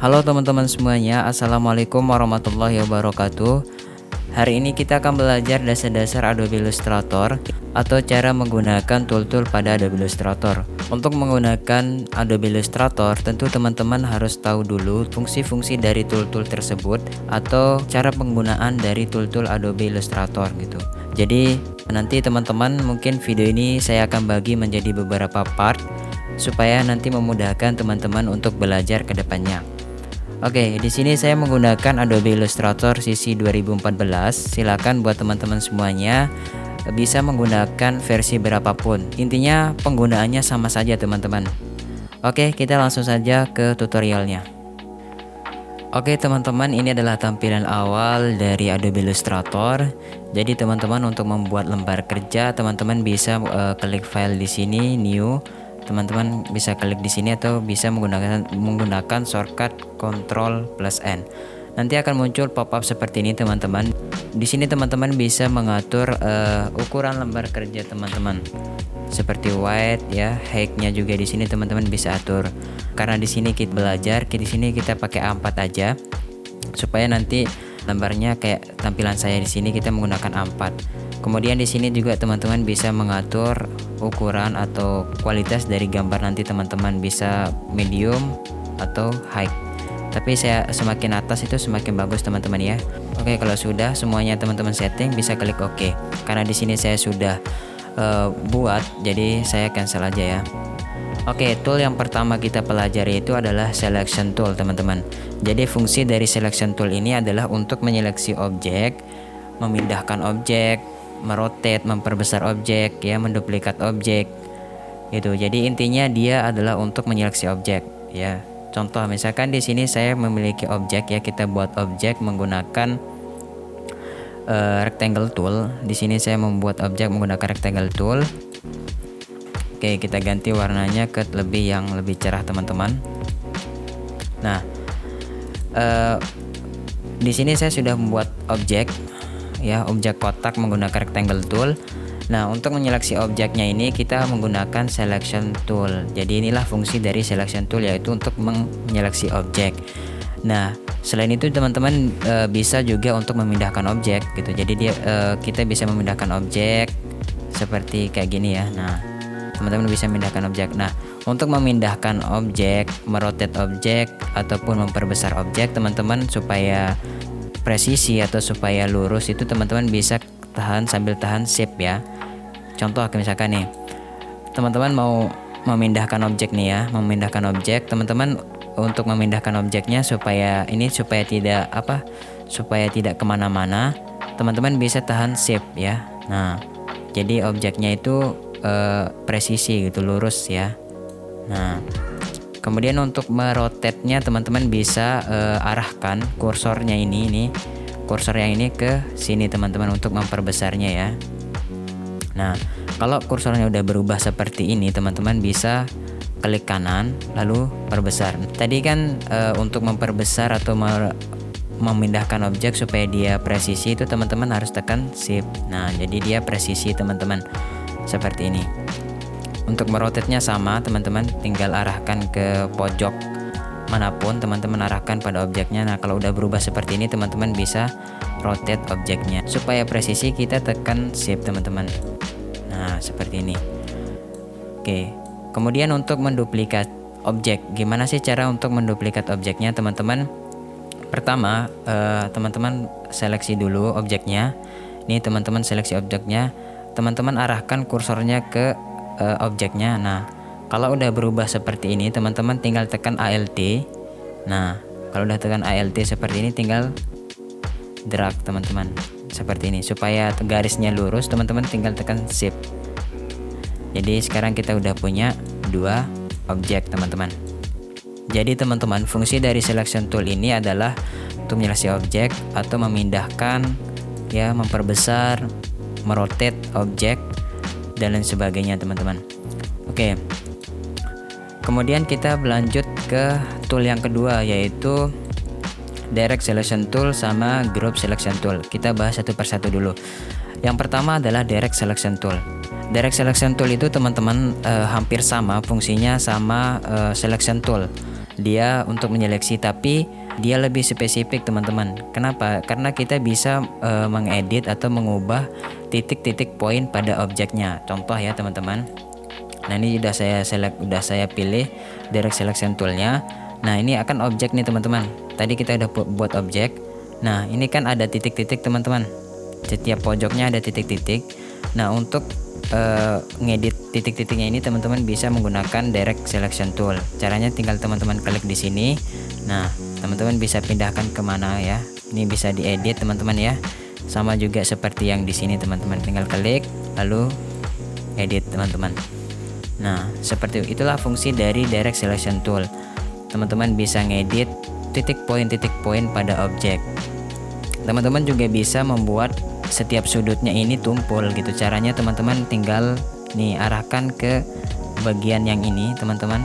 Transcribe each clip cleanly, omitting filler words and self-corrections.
Halo teman-teman semuanya, Assalamualaikum warahmatullahi wabarakatuh. Hari ini kita akan belajar dasar-dasar Adobe Illustrator atau cara menggunakan tool-tool pada Adobe Illustrator. Untuk menggunakan Adobe Illustrator, tentu teman-teman harus tahu dulu fungsi-fungsi dari tool-tool tersebut atau cara penggunaan dari tool-tool Adobe Illustrator gitu. Jadi nanti teman-teman mungkin video ini saya akan bagi menjadi beberapa part supaya nanti memudahkan teman-teman untuk belajar ke depannya. Oke, di sini saya menggunakan Adobe Illustrator CC 2014. Silakan buat teman-teman semuanya bisa menggunakan versi berapapun. Intinya penggunaannya sama saja teman-teman. Oke, kita langsung saja ke tutorialnya. Oke teman-teman, ini adalah tampilan awal dari Adobe Illustrator. Jadi teman-teman untuk membuat lembar kerja, teman-teman bisa klik file di sini, new. Teman-teman bisa klik di sini atau bisa menggunakan shortcut Ctrl plus N. Nanti akan muncul pop-up seperti ini teman-teman. Di sini teman-teman bisa mengatur ukuran lembar kerja teman-teman. Seperti white ya, height-nya juga di sini teman-teman bisa atur. Karena di sini kita belajar, di sini kita pakai A4 aja supaya nanti lembarnya kayak tampilan saya di sini kita menggunakan A4. Kemudian di sini juga teman-teman bisa mengatur ukuran atau kualitas dari gambar, nanti teman-teman bisa medium atau high. Tapi saya semakin atas itu semakin bagus teman-teman ya. Oke, kalau sudah semuanya teman-teman setting bisa klik OK. Karena di sini saya sudah buat, jadi saya cancel aja ya. Oke, tool yang pertama kita pelajari itu adalah selection tool teman-teman. Jadi fungsi dari selection tool ini adalah untuk menyeleksi objek, memindahkan objek, merotate, memperbesar objek ya, menduplikat objek gitu. Jadi intinya dia adalah untuk menyeleksi objek ya. Contoh misalkan di sini saya memiliki objek ya, kita buat objek menggunakan rectangle tool. Di sini saya membuat objek menggunakan rectangle tool. Oke, kita ganti warnanya ke yang lebih cerah teman-teman. Nah, di sini saya sudah membuat objek ya, objek kotak menggunakan rectangle tool. Nah, untuk menyeleksi objeknya ini kita menggunakan selection tool. Jadi inilah fungsi dari selection tool, yaitu untuk menyeleksi objek. Nah, selain itu teman-teman bisa juga untuk memindahkan objek gitu. Jadi kita bisa memindahkan objek seperti kayak gini ya. Nah, teman-teman bisa memindahkan objek. Nah, untuk memindahkan objek, merotate objek ataupun memperbesar objek teman-teman supaya presisi atau supaya lurus itu teman-teman bisa sambil tahan shift ya. Contoh misalkan nih, teman-teman mau memindahkan objek nih ya, memindahkan objek, teman-teman untuk memindahkan objeknya supaya tidak kemana-mana, teman-teman bisa tahan shift ya. Nah, jadi objeknya itu presisi gitu, lurus ya. Nah, kemudian untuk merotate-nya teman-teman bisa arahkan kursornya kursor yang ini ke sini teman-teman untuk memperbesarnya ya. Nah, kalau kursornya udah berubah seperti ini teman-teman bisa klik kanan lalu perbesar. Tadi kan untuk memperbesar atau memindahkan objek supaya dia presisi itu teman-teman harus tekan shift. Nah, jadi dia presisi teman-teman seperti ini. Untuk merotate-nya sama teman-teman, tinggal arahkan ke pojok manapun teman-teman arahkan pada objeknya. Nah, kalau udah berubah seperti ini teman-teman bisa rotate objeknya. Supaya presisi kita tekan shift teman-teman. Nah, seperti ini. Oke. Kemudian untuk menduplikat objek, gimana sih cara untuk menduplikat objeknya teman-teman? Pertama, teman-teman seleksi dulu objeknya. Nih teman-teman seleksi objeknya. Teman-teman arahkan kursornya ke objeknya. Nah, kalau udah berubah seperti ini teman-teman tinggal tekan Alt. Nah, kalau udah tekan Alt seperti ini tinggal drag teman-teman seperti ini. Supaya garisnya lurus teman-teman tinggal tekan shift. Jadi sekarang kita udah punya dua objek teman-teman. Jadi teman-teman, fungsi dari selection tool ini adalah untuk menyeleksi objek atau memindahkan ya, memperbesar, merotate objek dan lain sebagainya teman-teman. Oke. Kemudian kita berlanjut ke tool yang kedua, yaitu direct selection tool sama group selection tool. Kita bahas satu persatu dulu. Yang pertama adalah direct selection tool. Direct selection tool itu teman-teman hampir sama fungsinya sama selection tool. dia untuk menyeleksi, tapi dia lebih spesifik teman-teman. Kenapa? Karena kita bisa mengedit atau mengubah titik-titik poin pada objeknya. Contoh ya teman-teman. Nah ini udah saya pilih direct selection toolnya. Nah ini akan objek nih teman-teman. Tadi kita udah buat objek. Nah ini kan ada titik-titik teman-teman. Setiap pojoknya ada titik-titik. Nah untuk ngedit titik-titiknya ini teman-teman bisa menggunakan direct selection tool. Caranya tinggal teman-teman klik di sini. Nah teman-teman bisa pindahkan kemana ya. Ini bisa diedit teman-teman ya. Sama juga seperti yang di sini teman-teman, tinggal klik lalu edit teman-teman. Nah seperti itulah fungsi dari direct selection tool. Teman-teman bisa ngedit titik poin pada objek. Teman-teman juga bisa membuat setiap sudutnya ini tumpul gitu. Caranya teman-teman tinggal nih arahkan ke bagian yang ini teman-teman.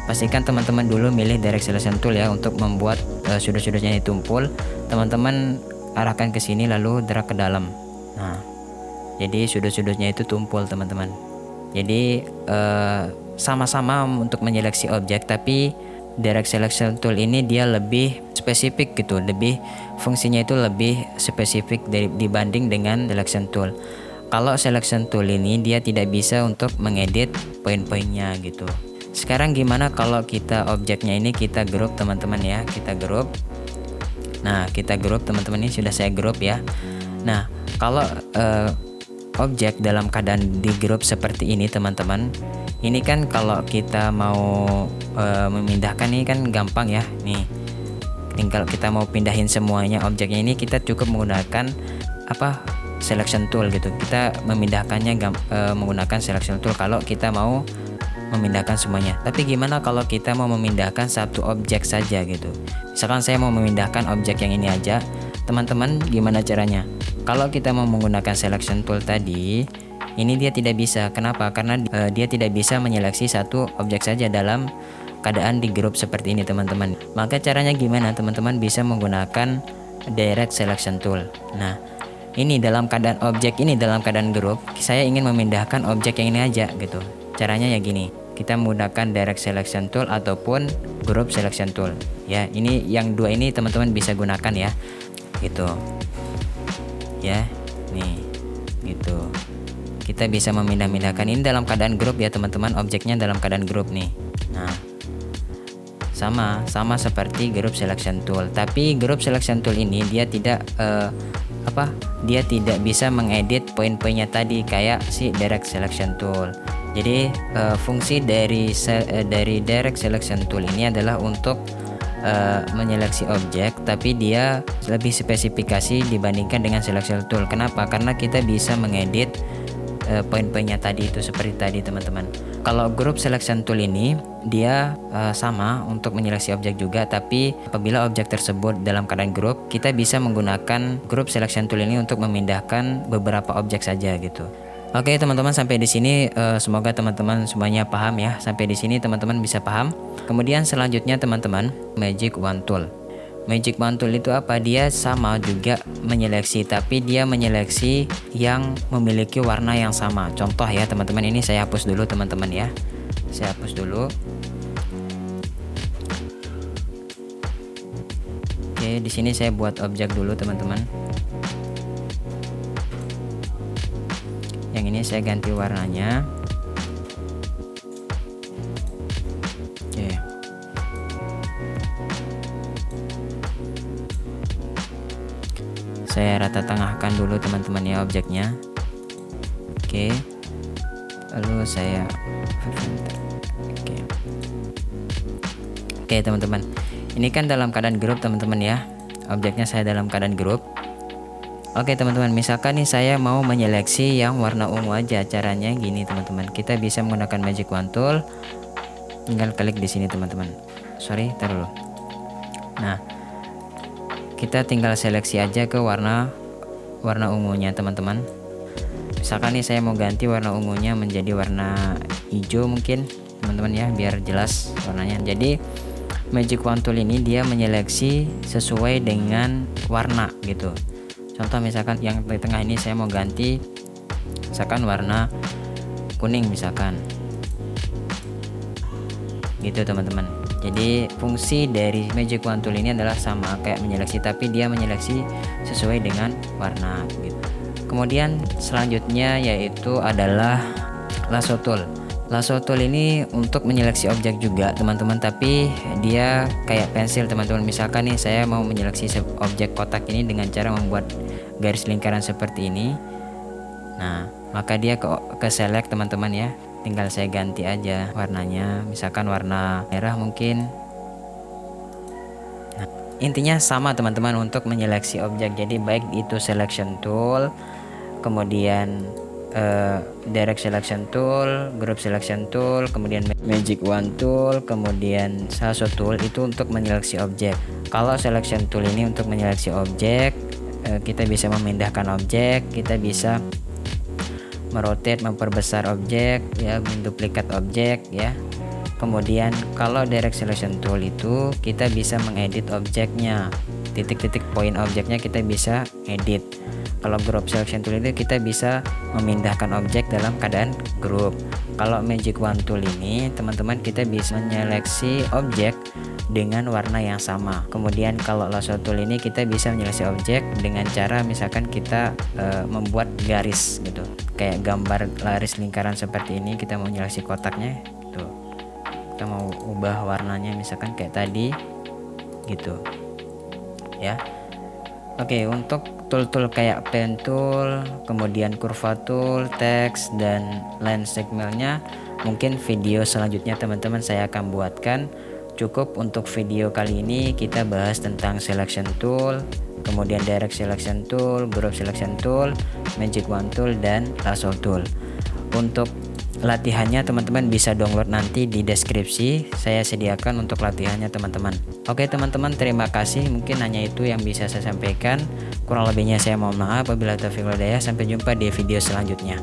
Pastikan teman-teman dulu milih direct selection tool ya untuk membuat sudut-sudutnya ini tumpul. Teman-teman arahkan ke sini lalu drag ke dalam. Nah jadi sudut-sudutnya itu tumpul teman-teman. Jadi sama-sama untuk menyeleksi objek, tapi direct selection tool ini dia lebih spesifik gitu, lebih fungsinya itu lebih spesifik dibanding dengan selection tool. Kalau selection tool ini dia tidak bisa untuk mengedit poin-poinnya gitu. Sekarang gimana kalau kita objeknya ini kita group teman-teman ya, kita group. Nah kita group teman-teman, ini sudah saya group ya. Nah kalau objek dalam keadaan di group seperti ini teman-teman, ini kan kalau kita mau memindahkan ini kan gampang ya. Nih tinggal kita mau pindahin semuanya objeknya ini, kita cukup menggunakan selection tool gitu. Kita memindahkannya menggunakan selection tool kalau kita mau memindahkan semuanya. Tapi gimana kalau kita mau memindahkan satu objek saja gitu? Misalkan saya mau memindahkan objek yang ini aja, teman-teman gimana caranya? Kalau kita mau menggunakan selection tool tadi, ini dia tidak bisa. Kenapa? Karena dia tidak bisa menyeleksi satu objek saja dalam keadaan di grup seperti ini teman-teman. Maka caranya gimana? Teman-teman bisa menggunakan direct selection tool. Nah ini dalam keadaan objek ini dalam keadaan grup, saya ingin memindahkan objek yang ini aja gitu. Caranya ya gini, kita menggunakan direct selection tool ataupun group selection tool ya. Ini yang dua ini teman-teman bisa gunakan ya gitu ya. Nih gitu, kita bisa memindah-mindahkan ini dalam keadaan grup ya teman-teman, objeknya dalam keadaan grup nih. Nah sama seperti group selection tool, tapi group selection tool ini dia tidak dia tidak bisa mengedit poin-poinnya tadi kayak si direct selection tool. Jadi fungsi dari direct selection tool ini adalah untuk menyeleksi objek, tapi dia lebih spesifikasi dibandingkan dengan selection tool. Kenapa? Karena kita bisa mengedit poin-poinnya tadi itu seperti tadi teman-teman. Kalau group selection tool ini dia sama untuk menyeleksi objek juga, tapi apabila objek tersebut dalam keadaan grup, kita bisa menggunakan group selection tool ini untuk memindahkan beberapa objek saja gitu. Oke teman-teman, sampai di sini semoga teman-teman semuanya paham ya. Sampai di sini teman-teman bisa paham. Kemudian selanjutnya teman-teman, Magic Wand Tool. Magic Wand Tool itu apa? Dia sama juga menyeleksi, tapi dia menyeleksi yang memiliki warna yang sama. Contoh ya teman-teman, ini saya hapus dulu teman-teman ya. Saya hapus dulu. Oke, di sini saya buat objek dulu teman-teman. Yang ini saya ganti warnanya. Oke. Saya rata tengahkan dulu teman-teman ya objeknya. Oke. Lalu saya Oke teman-teman. Ini kan dalam keadaan grup teman-teman ya. Objeknya saya dalam keadaan grup. Oke teman-teman, misalkan nih saya mau menyeleksi yang warna ungu aja. Caranya gini teman-teman. Kita bisa menggunakan Magic Wand Tool. Tinggal klik di sini teman-teman. Sorry, taruh dulu. Nah, kita tinggal seleksi aja ke warna ungunya teman-teman. Misalkan nih saya mau ganti warna ungunya menjadi warna hijau mungkin teman-teman ya, biar jelas warnanya. Jadi Magic Wand Tool ini dia menyeleksi sesuai dengan warna gitu. Contoh misalkan yang di tengah ini saya mau ganti misalkan warna kuning misalkan gitu teman-teman. Jadi fungsi dari Magic Wand Tool ini adalah sama kayak menyeleksi, tapi dia menyeleksi sesuai dengan warna gitu. Kemudian selanjutnya yaitu adalah Lasso Tool. Lasso Tool ini untuk menyeleksi objek juga teman-teman, tapi dia kayak pensil teman-teman. Misalkan nih saya mau menyeleksi objek kotak ini dengan cara membuat garis lingkaran seperti ini. Nah, maka dia ke select teman-teman ya. Tinggal saya ganti aja warnanya, misalkan warna merah mungkin. Nah, intinya sama teman-teman untuk menyeleksi objek. Jadi baik itu selection tool, kemudian direct selection tool, group selection tool, kemudian magic wand tool, kemudian lasso tool itu untuk menyeleksi objek. Kalau selection tool ini untuk menyeleksi objek, kita bisa memindahkan objek, kita bisa merotate, memperbesar objek ya, menduplikat objek ya. Kemudian kalau direct selection tool itu kita bisa mengedit objeknya, titik-titik poin objeknya kita bisa edit. Kalau group selection tool itu kita bisa memindahkan objek dalam keadaan group. Kalau magic wand tool ini teman-teman kita bisa menyeleksi objek dengan warna yang sama. Kemudian kalau lasso tool ini kita bisa menyeleksi objek dengan cara misalkan kita membuat garis gitu, kayak gambar garis lingkaran seperti ini. Kita mau menyeleksi kotaknya tuh, kita mau ubah warnanya misalkan kayak tadi gitu ya. Oke, untuk tool-tool kayak pen tool, kemudian kurva tool, text, dan line segmentnya mungkin video selanjutnya teman-teman saya akan buatkan. Cukup untuk video kali ini kita bahas tentang selection tool, kemudian direct selection tool, group selection tool, magic wand tool, dan lasso tool. Untuk latihannya teman-teman bisa download nanti di deskripsi, saya sediakan untuk latihannya teman-teman. Oke teman-teman, terima kasih, mungkin hanya itu yang bisa saya sampaikan. Kurang lebihnya saya mohon maaf. Wabillahi taufiq wal hidayah. Sampai jumpa di video selanjutnya.